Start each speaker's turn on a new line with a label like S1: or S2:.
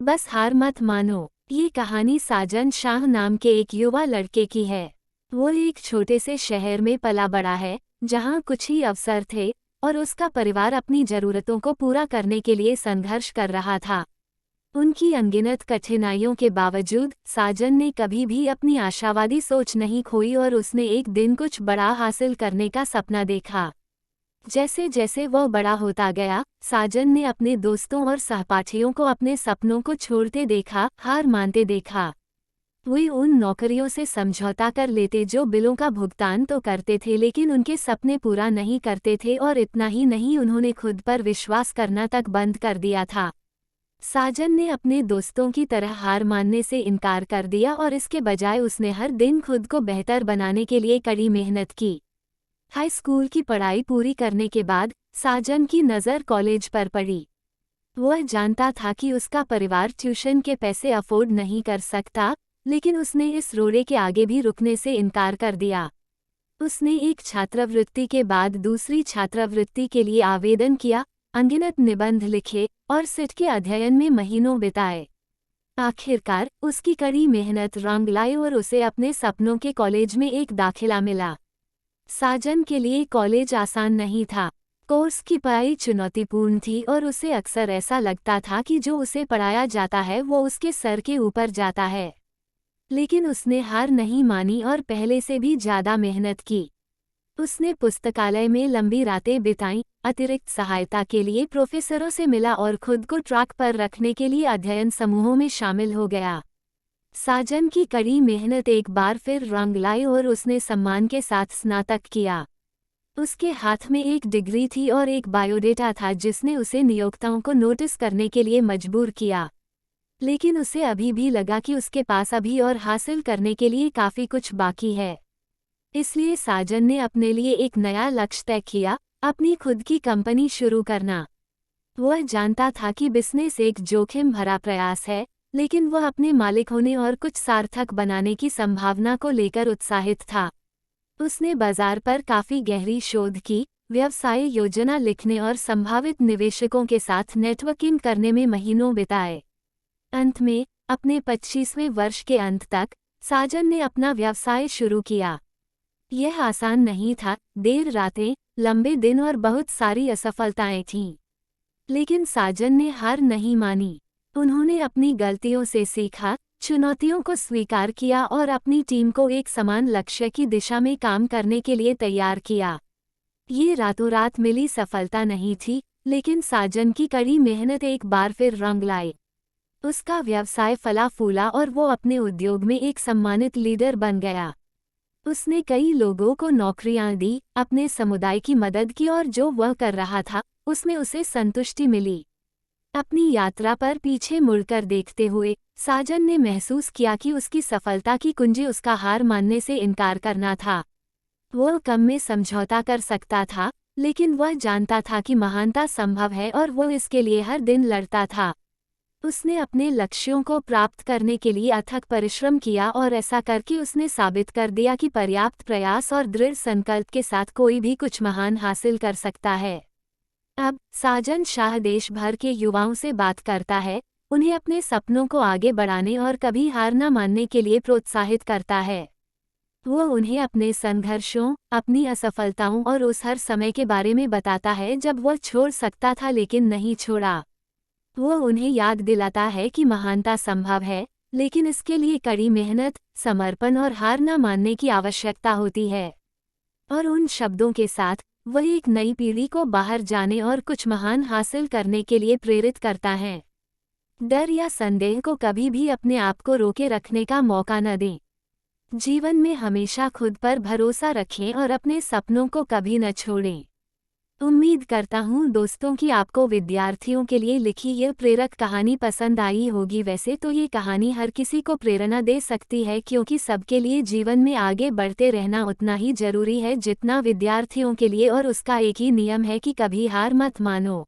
S1: बस हार मत मानो। ये कहानी साजन शाह नाम के एक युवा लड़के की है। वो एक छोटे से शहर में पला बड़ा है, जहाँ कुछ ही अवसर थे और उसका परिवार अपनी जरूरतों को पूरा करने के लिए संघर्ष कर रहा था। उनकी अनगिनत कठिनाइयों के बावजूद साजन ने कभी भी अपनी आशावादी सोच नहीं खोई और उसने एक दिन कुछ बड़ा हासिल करने का सपना देखा। जैसे जैसे वह बड़ा होता गया, साजन ने अपने दोस्तों और सहपाठियों को अपने सपनों को छोड़ते देखा, हार मानते देखा। वे उन नौकरियों से समझौता कर लेते जो बिलों का भुगतान तो करते थे लेकिन उनके सपने पूरा नहीं करते थे, और इतना ही नहीं, उन्होंने खुद पर विश्वास करना तक बंद कर दिया था। साजन ने अपने दोस्तों की तरह हार मानने से इनकार कर दिया और इसके बजाय उसने हर दिन खुद को बेहतर बनाने के लिए कड़ी मेहनत की। हाई स्कूल की पढ़ाई पूरी करने के बाद साजन की नज़र कॉलेज पर पड़ी। वह जानता था कि उसका परिवार ट्यूशन के पैसे अफोर्ड नहीं कर सकता, लेकिन उसने इस रोड़े के आगे भी रुकने से इनकार कर दिया। उसने एक छात्रवृत्ति के बाद दूसरी छात्रवृत्ति के लिए आवेदन किया, अनगिनत निबंध लिखे और सिट के अध्ययन में महीनों बिताए। आखिरकार उसकी कड़ी मेहनत रंग लाई और उसे अपने सपनों के कॉलेज में एक दाखिला मिला। साजन के लिए कॉलेज आसान नहीं था। कोर्स की पढ़ाई चुनौतीपूर्ण थी और उसे अक्सर ऐसा लगता था कि जो उसे पढ़ाया जाता है वो उसके सर के ऊपर जाता है। लेकिन उसने हार नहीं मानी और पहले से भी ज़्यादा मेहनत की। उसने पुस्तकालय में लंबी रातें बिताईं, अतिरिक्त सहायता के लिए प्रोफेसरों से मिला और खुद को ट्रैक पर रखने के लिए अध्ययन समूहों में शामिल हो गया। साजन की कड़ी मेहनत एक बार फिर रंग लाई और उसने सम्मान के साथ स्नातक किया। उसके हाथ में एक डिग्री थी और एक बायोडेटा था जिसने उसे नियोक्ताओं को नोटिस करने के लिए मजबूर किया। लेकिन उसे अभी भी लगा कि उसके पास अभी और हासिल करने के लिए काफ़ी कुछ बाकी है। इसलिए साजन ने अपने लिए एक नया लक्ष्य तय किया, अपनी खुद की कंपनी शुरू करना। वह जानता था कि बिजनेस एक जोखिम भरा प्रयास है, लेकिन वह अपने मालिक होने और कुछ सार्थक बनाने की संभावना को लेकर उत्साहित था। उसने बाजार पर काफ़ी गहरी शोध की, व्यवसाय योजना लिखने और संभावित निवेशकों के साथ नेटवर्किंग करने में महीनों बिताए। अंत में, अपने 25वें वर्ष के अंत तक, साजन ने अपना व्यवसाय शुरू किया। यह आसान नहीं था, देर रातें, लंबे दिन और बहुत सारी असफलताएं थीं। लेकिन साजन ने हार नहीं मानी। उन्होंने अपनी गलतियों से सीखा, चुनौतियों को स्वीकार किया और अपनी टीम को एक समान लक्ष्य की दिशा में काम करने के लिए तैयार किया। ये रातों रात मिली सफलता नहीं थी, लेकिन साजन की कड़ी मेहनत एक बार फिर रंग लाई। उसका व्यवसाय फला फूला और वो अपने उद्योग में एक सम्मानित लीडर बन गया। उसने कई लोगों को नौकरियां दी, अपने समुदाय की मदद की और जो वह कर रहा था, उसमें उसे संतुष्टि मिली। अपनी यात्रा पर पीछे मुड़कर देखते हुए साजन ने महसूस किया कि उसकी सफलता की कुंजी उसका हार मानने से इनकार करना था। वह कम में समझौता कर सकता था, लेकिन वह जानता था कि महानता संभव है और वह इसके लिए हर दिन लड़ता था। उसने अपने लक्ष्यों को प्राप्त करने के लिए अथक परिश्रम किया और ऐसा करके उसने साबित कर दिया कि पर्याप्त प्रयास और दृढ़ संकल्प के साथ कोई भी कुछ महान हासिल कर सकता है। अब साजन शाह देश भर के युवाओं से बात करता है, उन्हें अपने सपनों को आगे बढ़ाने और कभी हार न मानने के लिए प्रोत्साहित करता है। वो उन्हें अपने संघर्षों, अपनी असफलताओं और उस हर समय के बारे में बताता है जब वह छोड़ सकता था लेकिन नहीं छोड़ा। वो उन्हें याद दिलाता है कि महानता संभव है, लेकिन इसके लिए कड़ी मेहनत, समर्पण और हार न मानने की आवश्यकता होती है। और उन शब्दों के साथ वह एक नई पीढ़ी को बाहर जाने और कुछ महान हासिल करने के लिए प्रेरित करता है। डर या संदेह को कभी भी अपने आप को रोके रखने का मौका न दें। जीवन में हमेशा खुद पर भरोसा रखें और अपने सपनों को कभी न छोड़ें। उम्मीद करता हूँ दोस्तों कि आपको विद्यार्थियों के लिए लिखी यह प्रेरक कहानी पसंद आई होगी। वैसे तो ये कहानी हर किसी को प्रेरणा दे सकती है, क्योंकि सबके लिए जीवन में आगे बढ़ते रहना उतना ही जरूरी है जितना विद्यार्थियों के लिए, और उसका एक ही नियम है कि कभी हार मत मानो।